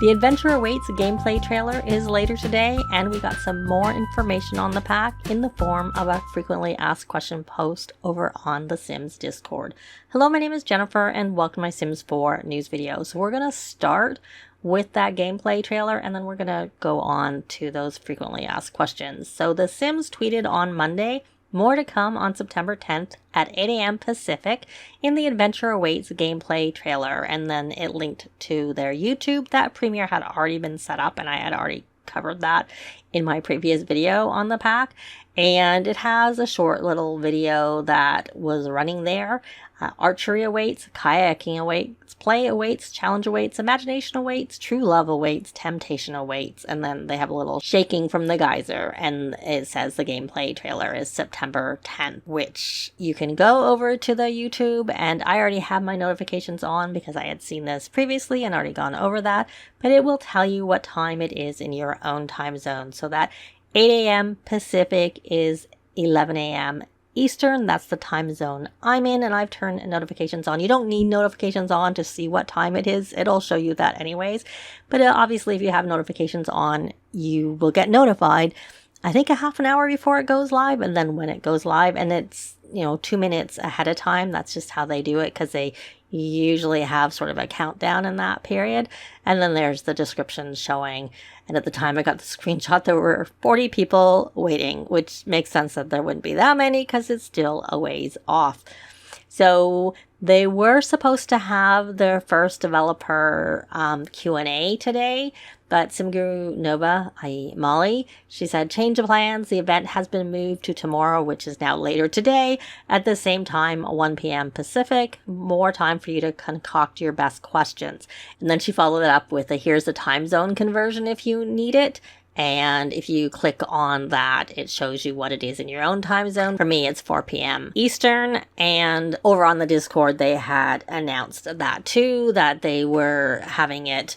The Adventure Awaits gameplay trailer is later today, and we got some more information on the pack in the form of a frequently asked question post over on the Sims Discord. Hello, my name is Jennifer, and welcome to my Sims 4 news video. So we're going to start with that gameplay trailer, and then we're going to go on to those frequently asked questions. So the Sims tweeted on Monday, more to come on September 10th at 8 a.m. Pacific in the Adventure Awaits gameplay trailer. And then it linked to their YouTube. That premiere had already been set up, and I had already covered that in my previous video on the pack. And it has a short little video that was running there. Archery awaits, kayaking awaits, play awaits, challenge awaits, imagination awaits, true love awaits, temptation awaits, and then they have a little shaking from the geyser, and it says the gameplay trailer is September 10th, which you can go over to the YouTube, and I already have my notifications on because I had seen this previously and already gone over that, but it will tell you what time it is in your own time zone, so that 8 a.m. Pacific is 11 a.m. Eastern. That's the time zone I'm in, and I've turned notifications on. You don't need notifications on to see what time it is. It'll show you that anyways. But obviously, if you have notifications on, you will get notified, I think, a half an hour before it goes live, and then when it goes live, and it's, 2 minutes ahead of time. That's just how they do it, because they usually have sort of a countdown in that period. And then there's the description showing, and at the time I got the screenshot, there were 40 people waiting, which makes sense that there wouldn't be that many because it's still a ways off. So they were supposed to have their first developer Q&A today, but Simguru Nova, Molly, she said, change of plans. The event has been moved to tomorrow, which is now later today at the same time, 1 p.m. Pacific. More time for you to concoct your best questions. And then she followed it up with a here's the time zone conversion if you need it. And if you click on that, it shows you what it is in your own time zone. For me, it's 4 p.m. Eastern. And over on the Discord, they had announced that too, that they were having it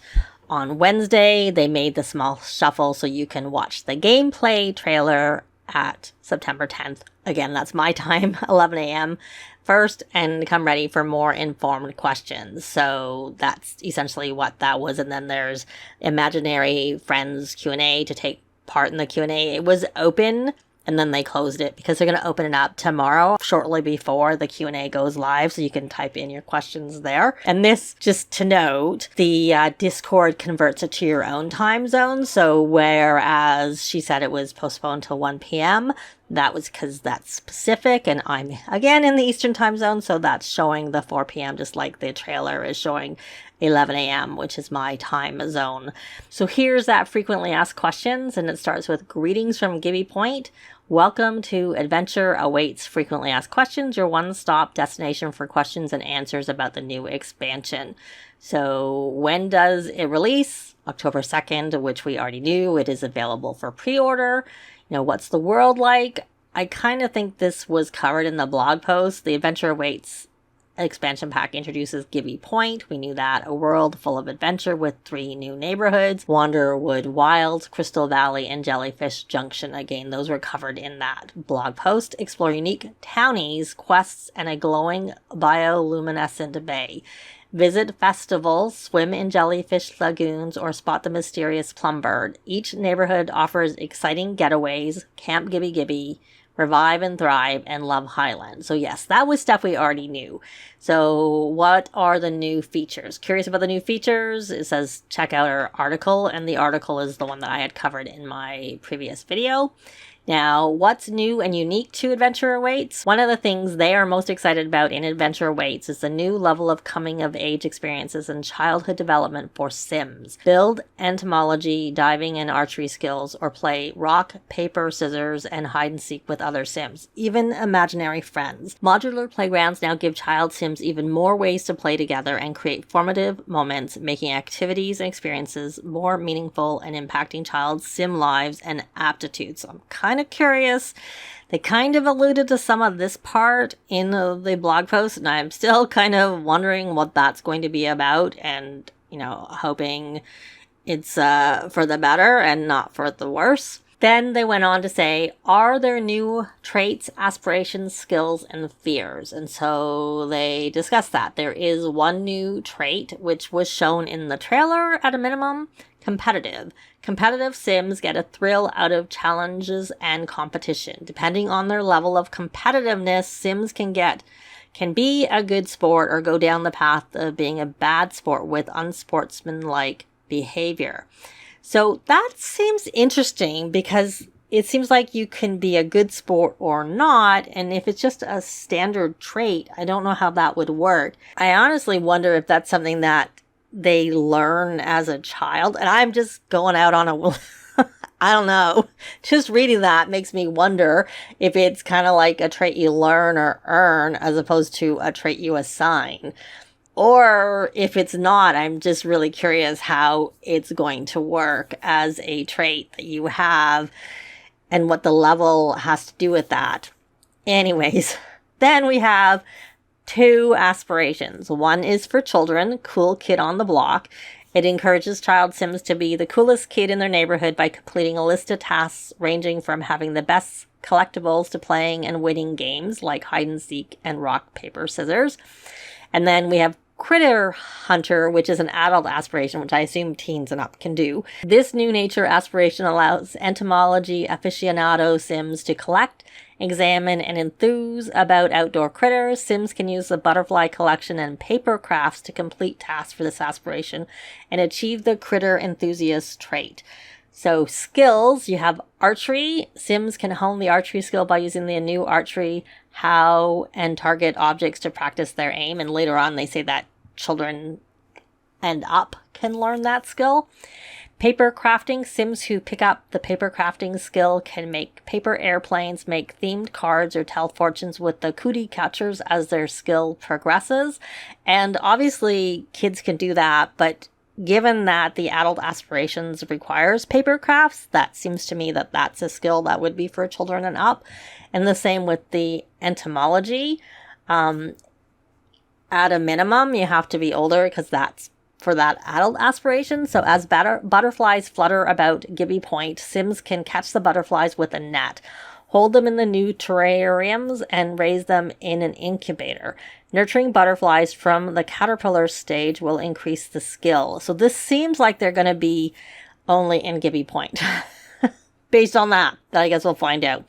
on Wednesday. They made the small shuffle so you can watch the gameplay trailer at September 10th. Again, that's my time, 11 a.m. first, and come ready for more informed questions. So that's essentially what that was. And then there's Imaginary Friends Q&A to take part in the Q&A. It was open, and then they closed it because they're going to open it up tomorrow, shortly before the Q&A goes live, so you can type in your questions there. And this, just to note, the Discord converts it to your own time zone. So whereas she said it was postponed till 1 p.m., that was because that's Pacific, and I'm again in the Eastern time zone, so that's showing the 4 p.m. just like the trailer is showing 11 a.m., which is my time zone. So here's that frequently asked questions, and it starts with greetings from Gibby Point. Welcome to Adventure Awaits Frequently Asked Questions, your one-stop destination for questions and answers about the new expansion. So when does it release? October 2nd, which we already knew. It is available for pre-order. What's the world like? I kind of think this was covered in the blog post. The Adventure Awaits expansion pack introduces Gibby Point. We knew that. A world full of adventure with 3 new neighborhoods: Wanderwood Wilds, Crystal Valley, and Jellyfish Junction. Again, those were covered in that blog post. Explore unique townies, quests, and a glowing bioluminescent bay. Visit festivals, swim in jellyfish lagoons, or spot the mysterious plumbird. Each neighborhood offers exciting getaways, Camp Gibby Gibby, Revive and Thrive, and Love Highland. So yes, that was stuff we already knew. So what are the new features? Curious about the new features? It says check out our article, and the article is the one that I had covered in my previous video. Now, what's new and unique to Adventure Awaits? One of the things they are most excited about in Adventure Awaits is the new level of coming-of-age experiences and childhood development for Sims. Build entomology, diving, and archery skills, or play rock, paper, scissors, and hide-and-seek with other Sims, even imaginary friends. Modular playgrounds now give child Sims even more ways to play together and create formative moments, making activities and experiences more meaningful and impacting child's Sim lives and aptitudes. So I'm kind of curious. They kind of alluded to some of this part in the blog post, and I'm still kind of wondering what that's going to be about, and hoping it's for the better and not for the worse. Then they went on to say, are there new traits, aspirations, skills, and fears? And so they discussed that. There is one new trait, which was shown in the trailer at a minimum, competitive. Competitive Sims get a thrill out of challenges and competition. Depending on their level of competitiveness, Sims can be a good sport or go down the path of being a bad sport with unsportsmanlike behavior. So that seems interesting because it seems like you can be a good sport or not. And if it's just a standard trait, I don't know how that would work. I honestly wonder if that's something that they learn as a child. And I'm just going out on a, I don't know, just reading that makes me wonder if it's kind of like a trait you learn or earn as opposed to a trait you assign. Or if it's not, I'm just really curious how it's going to work as a trait that you have and what the level has to do with that. Anyways, then we have 2 aspirations. One is for children, cool kid on the block. It encourages child Sims to be the coolest kid in their neighborhood by completing a list of tasks ranging from having the best collectibles to playing and winning games like hide and seek and rock, paper, scissors. And then we have Critter Hunter, which is an adult aspiration, which I assume teens and up can do. This new nature aspiration allows entomology aficionado Sims to collect, examine, and enthuse about outdoor critters. Sims can use the butterfly collection and paper crafts to complete tasks for this aspiration and achieve the critter enthusiast trait. So skills, you have archery. Sims can hone the archery skill by using the new archery how and target objects to practice their aim. And later on, they say that children and up can learn that skill. Paper crafting, Sims who pick up the paper crafting skill can make paper airplanes, make themed cards, or tell fortunes with the cootie catchers as their skill progresses. And obviously kids can do that, but given that the adult aspirations requires paper crafts, that seems to me that that's a skill that would be for children and up. And the same with the entomology. At a minimum, you have to be older because that's for that adult aspiration. So as butterflies flutter about Gibby Point, Sims can catch the butterflies with a net, hold them in the new terrariums, and raise them in an incubator. Nurturing butterflies from the caterpillar stage will increase the skill. So this seems like they're going to be only in Gibby Point. Based on that, I guess we'll find out.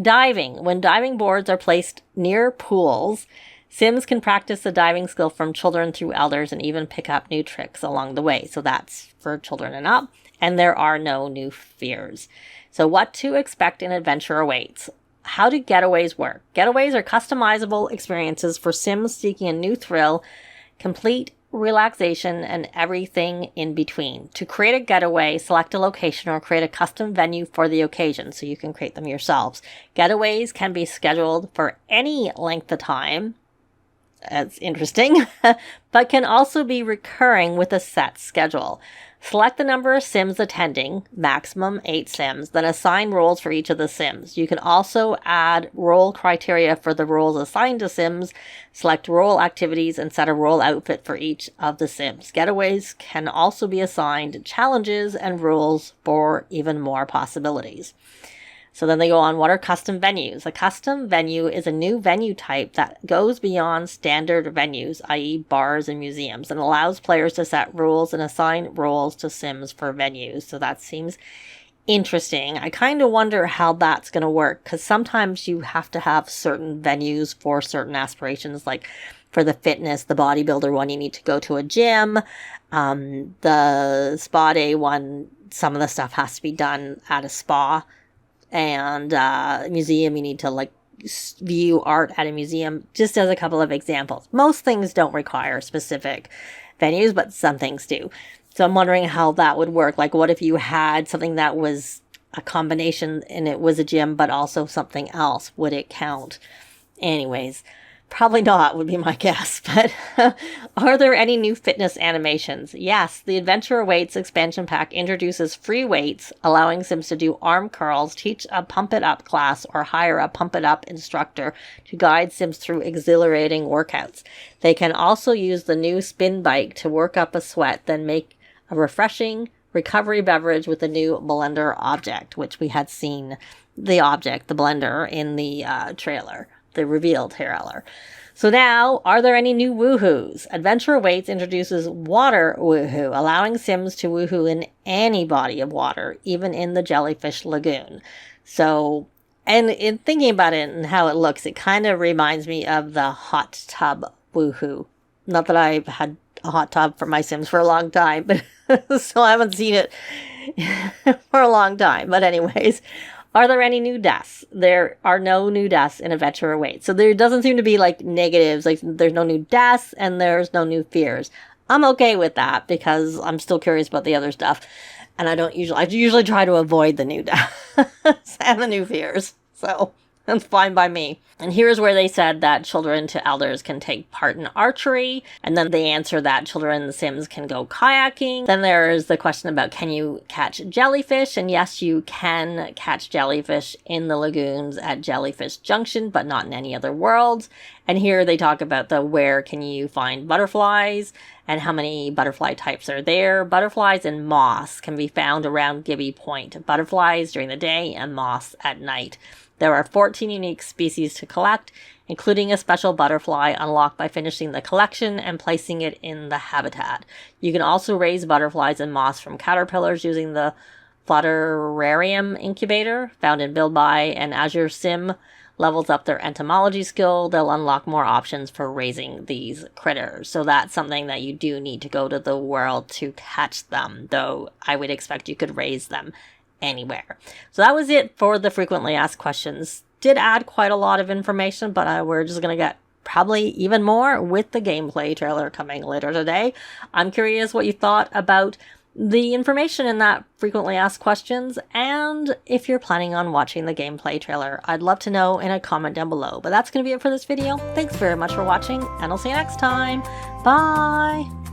Diving. When diving boards are placed near pools, Sims can practice the diving skill from children through elders and even pick up new tricks along the way. So that's for children and up. And there are no new fears. So what to expect in adventure awaits. How do getaways work? Getaways are customizable experiences for Sims seeking a new thrill, complete relaxation, and everything in between. To create a getaway, select a location or create a custom venue for the occasion, so you can create them yourselves. Getaways can be scheduled for any length of time. That's interesting, but can also be recurring with a set schedule. Select the number of Sims attending, maximum 8 Sims, then assign roles for each of the Sims. You can also add role criteria for the roles assigned to Sims, select role activities, and set a role outfit for each of the Sims. Getaways can also be assigned challenges and rules for even more possibilities. So then they go on, what are custom venues? A custom venue is a new venue type that goes beyond standard venues, i.e. bars and museums, and allows players to set rules and assign roles to Sims for venues. So that seems interesting. I kind of wonder how that's going to work, because sometimes you have to have certain venues for certain aspirations, like for the fitness, the bodybuilder one, you need to go to a gym. The spa day one, some of the stuff has to be done at a spa. And museum, you need to like view art at a museum, just as a couple of examples. Most things don't require specific venues, but some things do. So I'm wondering how that would work. Like, what if you had something that was a combination and it was a gym, but also something else? Would it count? Anyways, probably not would be my guess. But are there any new fitness animations? Yes, the Adventure Awaits expansion pack introduces free weights, allowing Sims to do arm curls, teach a Pump It Up class, or hire a Pump It Up instructor to guide Sims through exhilarating workouts. They can also use the new spin bike to work up a sweat, then make a refreshing recovery beverage with the new blender object, which we had seen the object, the blender, in the trailer, the revealed trailer. So now, are there any new woohoos? Adventure Awaits introduces water woohoo, allowing Sims to woohoo in any body of water, even in the jellyfish lagoon. So, and in thinking about it and how it looks, it kind of reminds me of the hot tub woohoo. Not that I've had a hot tub for my Sims for a long time, but so I haven't seen it for a long time. But anyways, are there any new deaths? There are no new deaths in Adventure Awaits. So there doesn't seem to be like negatives, like there's no new deaths and there's no new fears. I'm okay with that because I'm still curious about the other stuff. And I usually try to avoid the new deaths and the new fears. So that's fine by me. And here's where they said that children to elders can take part in archery. And then they answer that children in The Sims can go kayaking. Then there's the question about, can you catch jellyfish? And yes, you can catch jellyfish in the lagoons at Jellyfish Junction, but not in any other worlds. And here they talk about where can you find butterflies and how many butterfly types are there. Butterflies and moths can be found around Gibby Point. Butterflies during the day and moths at night. There are 14 unique species to collect, including a special butterfly unlocked by finishing the collection and placing it in the habitat. You can also raise butterflies and moths from caterpillars using the Flutterarium incubator found in Build By, and as your Sim levels up their entomology skill, they'll unlock more options for raising these critters. So that's something that you do need to go to the world to catch them, though I would expect you could raise them anywhere. So that was it for the frequently asked questions. Did add quite a lot of information, but we're just going to get probably even more with the gameplay trailer coming later today. I'm curious what you thought about the information in that frequently asked questions, and if you're planning on watching the gameplay trailer, I'd love to know in a comment down below. But that's going to be it for this video. Thanks very much for watching, and I'll see you next time. Bye!